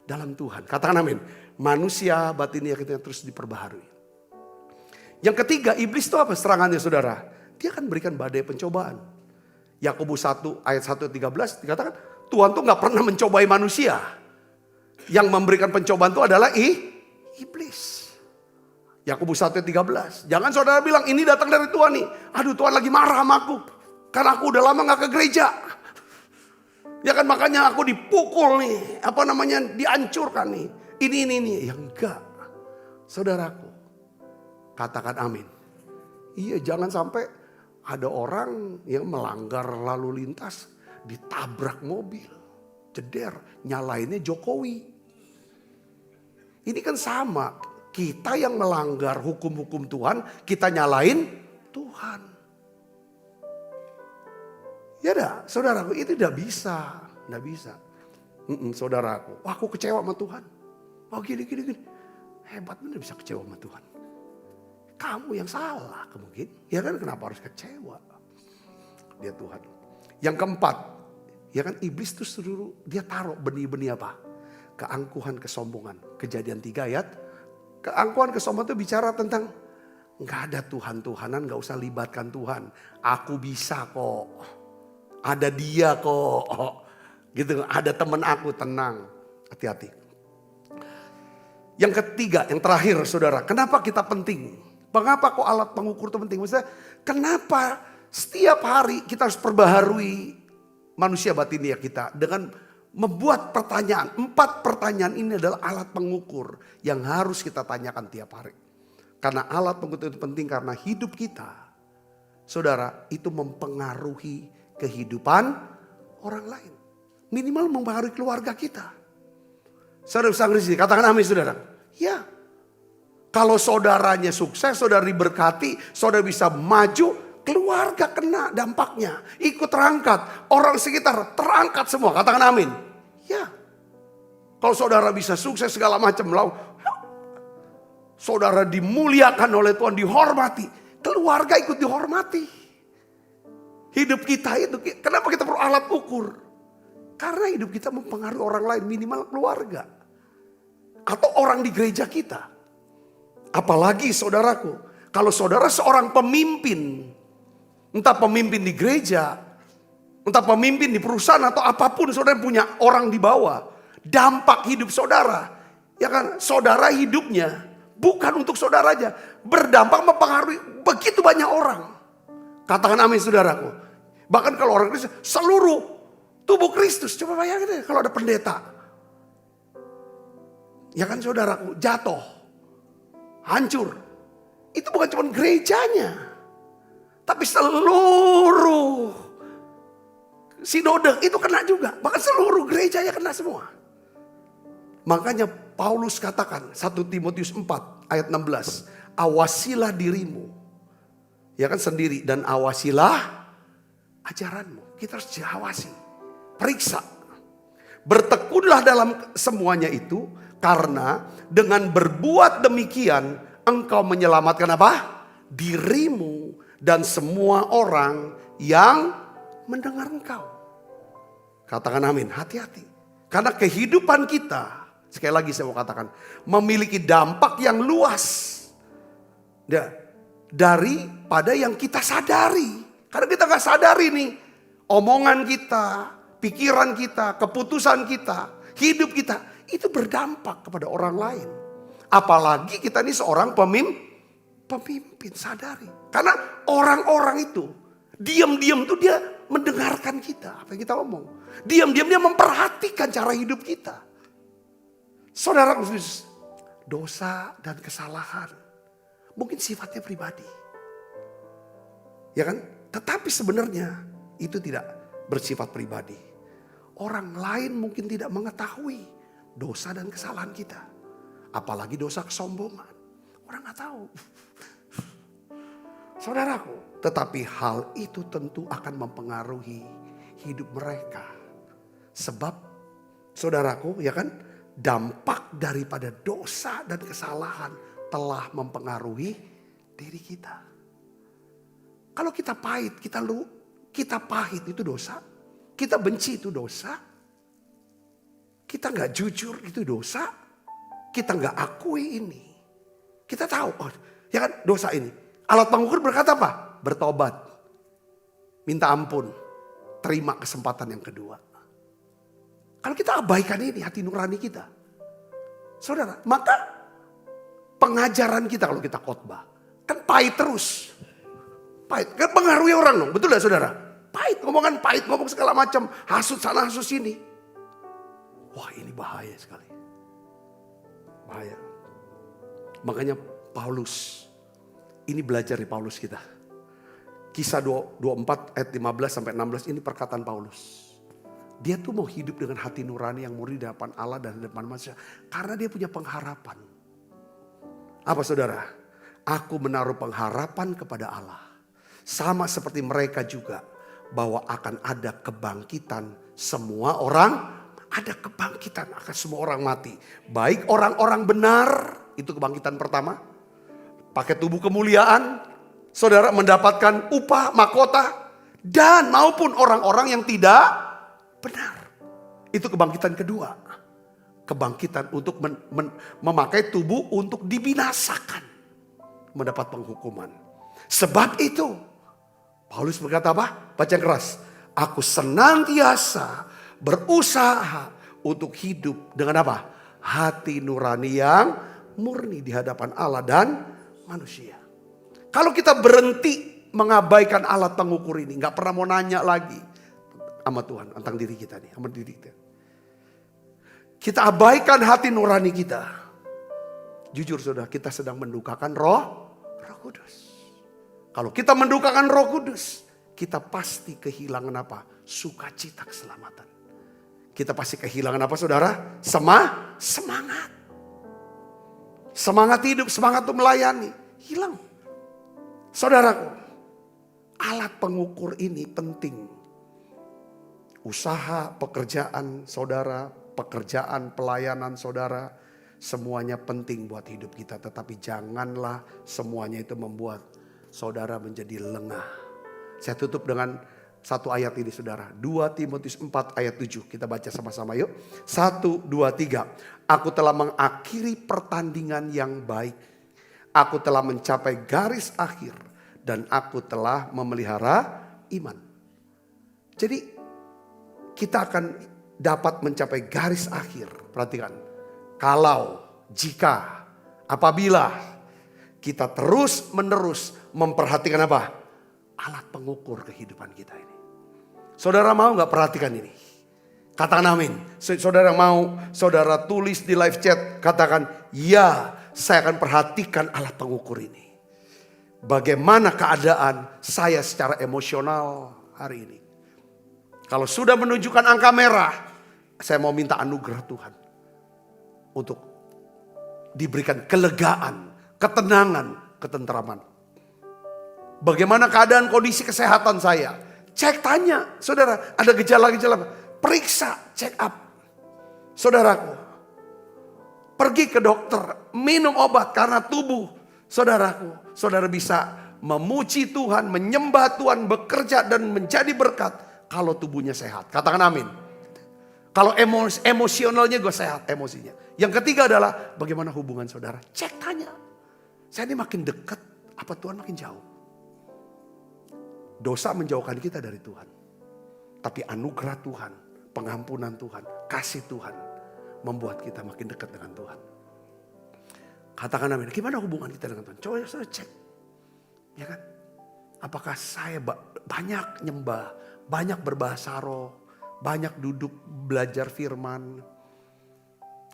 Tuhan. Katakan amin. Manusia batinnya kita terus diperbaharui. Yang ketiga, iblis itu apa serangannya saudara? Dia akan berikan badai pencobaan. Yakobus 1 ayat 1-13 dikatakan Tuhan tuh gak pernah mencobai manusia. Yang memberikan pencobaan itu adalah iblis. Yakobus 1:13. Jangan saudara bilang ini datang dari Tuhan nih. Aduh Tuhan lagi marah sama aku. Karena aku udah lama gak ke gereja. Ya kan makanya aku dipukul nih. Dihancurkan nih. Ini. Ya enggak. Saudaraku. Katakan amin. Iya jangan sampai ada orang yang melanggar lalu lintas. Ditabrak mobil. Jeder. Nyalainnya Jokowi. Ini kan sama. Kita yang melanggar hukum-hukum Tuhan, kita nyalain Tuhan. Ya dah, saudaraku, itu tidak bisa. Tidak bisa. Saudaraku, wah, aku kecewa sama Tuhan. Oh gini. Hebat bener bisa kecewa sama Tuhan. Kamu yang salah mungkin. Ya kan kenapa harus kecewa? Dia Tuhan. Yang keempat, ya kan iblis tuh suruh dia taruh benih-benih apa? keangkuhan, kesombongan. Kejadian 3 ayat. Keangkuhan, kesombongan itu bicara tentang nggak ada Tuhan-Tuhanan, nggak usah libatkan Tuhan. Aku bisa kok. Ada dia kok. Gitu, ada teman aku, tenang. Hati-hati. Yang ketiga, yang terakhir saudara. Kenapa kita penting? Mengapa kok alat pengukur itu penting? Maksudnya kenapa setiap hari kita harus perbaharui manusia batinia kita dengan membuat pertanyaan. 4 pertanyaan ini adalah alat pengukur yang harus kita tanyakan tiap hari. Karena alat pengukur itu penting karena hidup kita, saudara, itu mempengaruhi kehidupan orang lain. Minimal mempengaruhi keluarga kita. Saudara bisa ngerti, katakan amin saudara. Ya, kalau saudaranya sukses, saudara diberkati, saudara bisa maju, keluarga kena dampaknya. Ikut terangkat, orang sekitar terangkat semua, katakan amin. Ya, kalau saudara bisa sukses segala macam, saudara dimuliakan oleh Tuhan, dihormati, keluarga ikut dihormati. Hidup kita itu, kenapa kita perlu alat ukur? Karena hidup kita mempengaruhi orang lain, minimal keluarga. Atau orang di gereja kita. Apalagi saudaraku, kalau saudara seorang pemimpin, entah pemimpin di gereja, entah pemimpin di perusahaan atau apapun, saudara punya orang di bawah. Dampak hidup saudara, ya kan, saudara hidupnya bukan untuk saudara aja, berdampak mempengaruhi begitu banyak orang. Katakan amin saudaraku. Bahkan kalau orang Kristus, seluruh tubuh Kristus. Coba bayangin deh kalau ada pendeta. Ya kan saudaraku, jatuh, hancur. Itu bukan cuma gerejanya, tapi seluruh sinode itu kena juga. Bahkan seluruh gerejanya kena semua. Makanya Paulus katakan 1 Timotius 4 ayat 16. Awasilah dirimu. Ya kan sendiri. Dan awasilah ajaranmu. Kita harus diawasi. Periksa. Bertekunlah dalam semuanya itu. Karena dengan berbuat demikian engkau menyelamatkan apa? Dirimu dan semua orang yang mendengar engkau. Katakan amin, hati-hati. Karena kehidupan kita, sekali lagi saya mau katakan, memiliki dampak yang luas. Ya, daripada yang kita sadari. Karena kita gak sadari nih, omongan kita, pikiran kita, keputusan kita, hidup kita, itu berdampak kepada orang lain. Apalagi kita ini seorang pemimpin, sadari. Karena orang-orang itu diam-diam tuh dia mendengarkan kita, apa yang kita omong. Diam-diam dia memperhatikan cara hidup kita. Saudara khusus, dosa dan kesalahan mungkin sifatnya pribadi. Ya kan? Tetapi sebenarnya itu tidak bersifat pribadi. Orang lain mungkin tidak mengetahui dosa dan kesalahan kita. Apalagi dosa kesombongan. Orang gak tahu. Saudaraku, tetapi hal itu tentu akan mempengaruhi hidup mereka. Sebab, saudaraku, ya kan, dampak daripada dosa dan kesalahan telah mempengaruhi diri kita. Kalau kita pahit, kita pahit itu dosa. Kita benci itu dosa. Kita gak jujur itu dosa. Kita gak akui ini. Kita tahu, oh, ya kan, dosa ini. Alat pengukur berkata apa? Bertobat. Minta ampun. Terima kesempatan yang kedua. Kalau kita abaikan ini hati nurani kita. Saudara, maka pengajaran kita kalau kita khotbah. Kan pahit terus. Pahit, kan pengaruhi orang dong. Betul gak saudara? Pahit, ngomongan pahit, ngomong segala macam. Hasut sana, hasut sini. Wah, ini bahaya sekali. Bahaya. Makanya Paulus, ini belajar dari Paulus kita. Kisah 24 ayat 15 sampai 16 ini perkataan Paulus. Dia tuh mau hidup dengan hati nurani yang murni di hadapan Allah dan di depan manusia. Karena dia punya pengharapan. Apa saudara? Aku menaruh pengharapan kepada Allah. Sama seperti mereka juga. Bahwa akan ada kebangkitan semua orang. Ada kebangkitan akan semua orang mati. Baik orang-orang benar, itu kebangkitan pertama. Pakai tubuh kemuliaan, saudara mendapatkan upah, mahkota. Dan maupun orang-orang yang tidak benar. Itu kebangkitan kedua. kebangkitan untuk memakai tubuh untuk dibinasakan, mendapat penghukuman. Sebab itu Paulus berkata apa? Baca yang keras. Aku senantiasa berusaha untuk hidup dengan apa? Hati nurani yang murni di hadapan Allah dan manusia. Kalau kita berhenti mengabaikan alat pengukur ini, nggak pernah mau nanya lagi sama Tuhan tentang diri kita nih, sama diri kita. Kita abaikan hati nurani kita. Jujur saudara, kita sedang mendukakan Roh Kudus. Kalau kita mendukakan Roh Kudus, kita pasti kehilangan apa? Sukacita keselamatan. Kita pasti kehilangan apa saudara? Semangat. Semangat hidup, semangat untuk melayani. Hilang. Saudaraku, alat pengukur ini penting. Usaha, pekerjaan saudara, pekerjaan, pelayanan saudara, semuanya penting buat hidup kita. Tetapi janganlah semuanya itu membuat saudara menjadi lengah. Saya tutup dengan satu ayat ini saudara. 2 Timotius 4 ayat 7. Kita baca sama-sama yuk. 1, 2, 3. Aku telah mengakhiri pertandingan yang baik. Aku telah mencapai garis akhir. Dan aku telah memelihara iman. Jadi kita akan dapat mencapai garis akhir. Perhatikan. Kalau, jika, apabila kita terus menerus memperhatikan apa? Alat pengukur kehidupan kita ini. Saudara mau gak perhatikan ini? Katakan amin. Saudara mau, saudara tulis di live chat. Katakan, ya saya akan perhatikan alat pengukur ini. Bagaimana keadaan saya secara emosional hari ini. Kalau sudah menunjukkan angka merah, saya mau minta anugerah Tuhan. Untuk diberikan kelegaan, ketenangan, ketenteraman. Bagaimana keadaan kondisi kesehatan saya? Cek tanya, saudara, ada gejala-gejala, periksa, check up. Saudaraku, pergi ke dokter, minum obat karena tubuh saudaraku. Saudara bisa memuji Tuhan, menyembah Tuhan, bekerja dan menjadi berkat kalau tubuhnya sehat. Katakan amin. Kalau emosionalnya gue sehat, emosinya. Yang ketiga adalah bagaimana hubungan saudara. Cek tanya, saya ini makin dekat, apa Tuhan makin jauh? Dosa menjauhkan kita dari Tuhan. Tapi anugerah Tuhan, pengampunan Tuhan, kasih Tuhan membuat kita makin dekat dengan Tuhan. Katakan amin. Gimana hubungan kita dengan Tuhan? Coba saya cek. Ya kan? Apakah saya banyak nyembah, banyak berbahasa roh, banyak duduk belajar firman.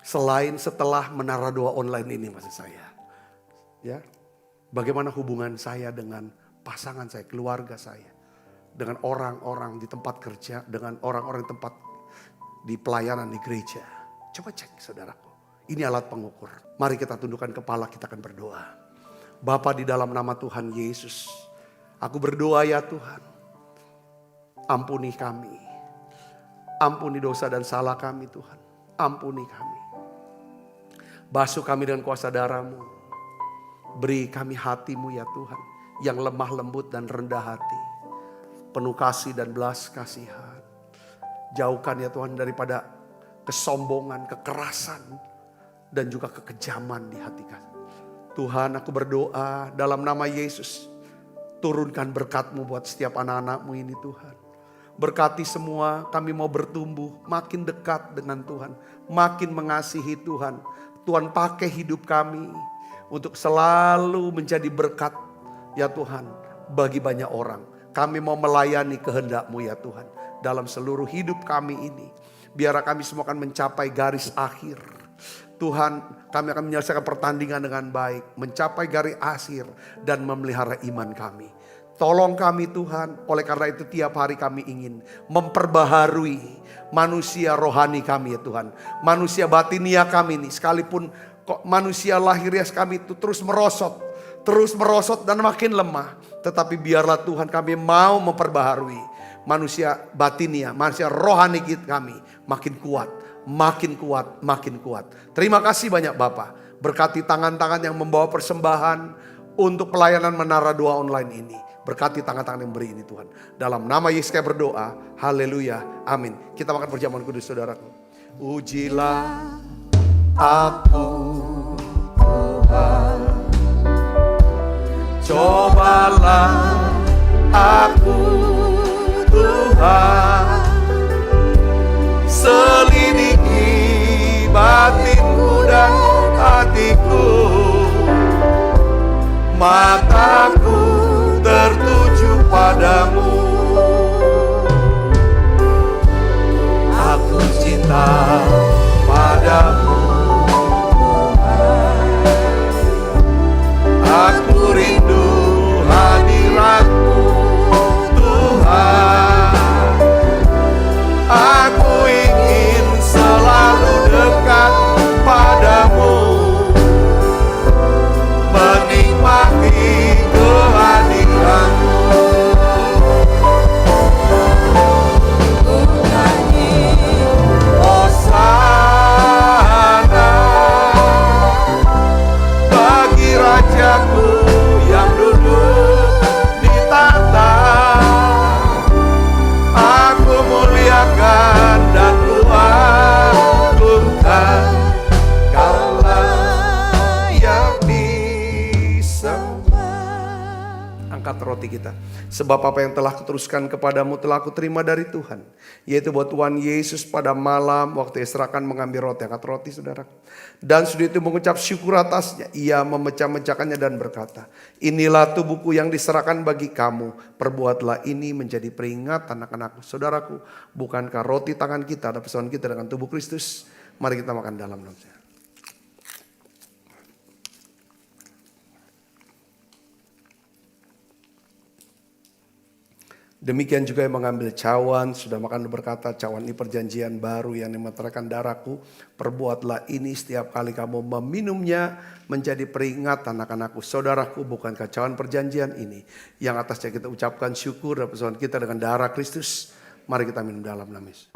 Selain setelah menara doa online ini maksud saya. Ya. Bagaimana hubungan saya dengan pasangan saya, keluarga saya, dengan orang-orang di tempat kerja, dengan orang-orang di tempat di pelayanan di gereja. Coba cek saudaraku. Ini alat pengukur. Mari kita tundukkan kepala, kita akan berdoa. Bapa di dalam nama Tuhan Yesus, aku berdoa ya Tuhan. Ampuni kami. Ampuni dosa dan salah kami Tuhan. Ampuni kami. Basuh kami dengan kuasa darah-Mu. Beri kami hati-Mu ya Tuhan. Yang lemah lembut dan rendah hati. Penuh kasih dan belas kasihan. Jauhkan ya Tuhan daripada kesombongan, kekerasan. Dan juga kekejaman di hati kami. Tuhan, aku berdoa dalam nama Yesus. Turunkan berkat-Mu buat setiap anak-anak-Mu ini Tuhan. Berkati semua, kami mau bertumbuh makin dekat dengan Tuhan. Makin mengasihi Tuhan. Tuhan pakai hidup kami untuk selalu menjadi berkat ya Tuhan bagi banyak orang. Kami mau melayani kehendak-Mu ya Tuhan. Dalam seluruh hidup kami ini. Biar kami semua akan mencapai garis akhir. Tuhan, kami akan menyelesaikan pertandingan dengan baik. Mencapai garis akhir dan memelihara iman kami. Tolong kami Tuhan, oleh karena itu tiap hari kami ingin memperbaharui manusia rohani kami ya Tuhan. Manusia batinia kami ini, sekalipun manusia lahiriah kami itu terus merosot dan makin lemah. Tetapi biarlah Tuhan kami mau memperbaharui manusia batinia, manusia rohani kami makin kuat. Makin kuat. Terima kasih banyak Bapak. Berkati tangan-tangan yang membawa persembahan untuk pelayanan menara doa online ini. Berkati tangan-tangan yang beri ini Tuhan. Dalam nama Yesus kami berdoa. Haleluya. Amin. Kita makan perjamuan kudus saudaraku. Ujilah aku Tuhan. Cobalah aku Tuhan, selidiki batinku dan hatiku, mataku tertuju padamu. Aku cinta padamu Tuhan, aku rindu hadiratmu Tuhan, aku ingin selalu dekat padamu, menikmati kehadiranmu. Hosana bagi Rajaku yang duduk di tahta. Aku muliakan dan kuagungkan, Kaulah yang disembah. Angkat roti kita. Sebab apa yang telah kuteruskan kepadamu telah kuterima dari Tuhan, yaitu bahwa Tuhan Yesus pada malam waktu diserahkan mengambil roti. Angkat roti saudara. Dan sudah itu mengucap syukur atasnya, ia memecah-mecahkannya dan berkata, inilah tubuhku yang diserahkan bagi kamu, perbuatlah ini menjadi peringatan akan aku. Saudaraku, bukankah roti tangan kita ada persaudaraan kita dengan tubuh Kristus? Mari kita makan dalam-dalam. Demikian juga yang mengambil cawan, sudah makan berkata, cawan ini perjanjian baru yang dimeteraikan darahku. Perbuatlah ini setiap kali kamu meminumnya menjadi peringatan akan aku. Saudaraku, bukankah cawan perjanjian ini yang atasnya kita ucapkan syukur dan persaudaraan kita dengan darah Kristus. Mari kita minum dalam nama Yesus.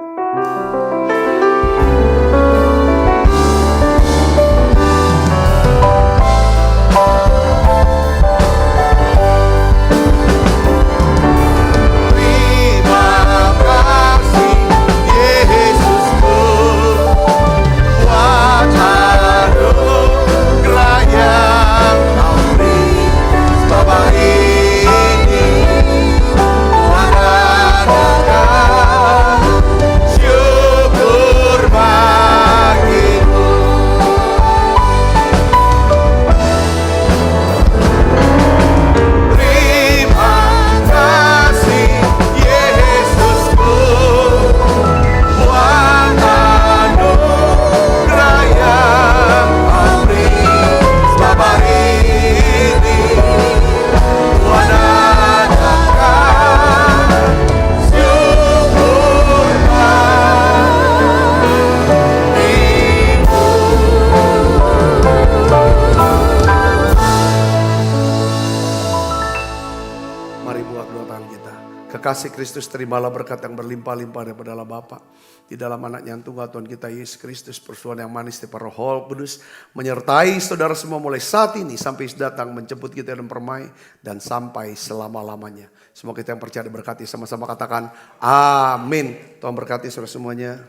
Kekasih Kristus, terimalah berkat yang berlimpah-limpah daripada Allah Bapa, di dalam anaknya yang tunggal Tuhan kita Yesus Kristus, persekutuan yang manis daripada Roh Kudus menyertai saudara semua mulai saat ini sampai datang menjemput kita dan permai dan sampai selama-lamanya. Semua kita yang percaya diberkati, sama-sama katakan amin. Tuhan berkati saudara semuanya.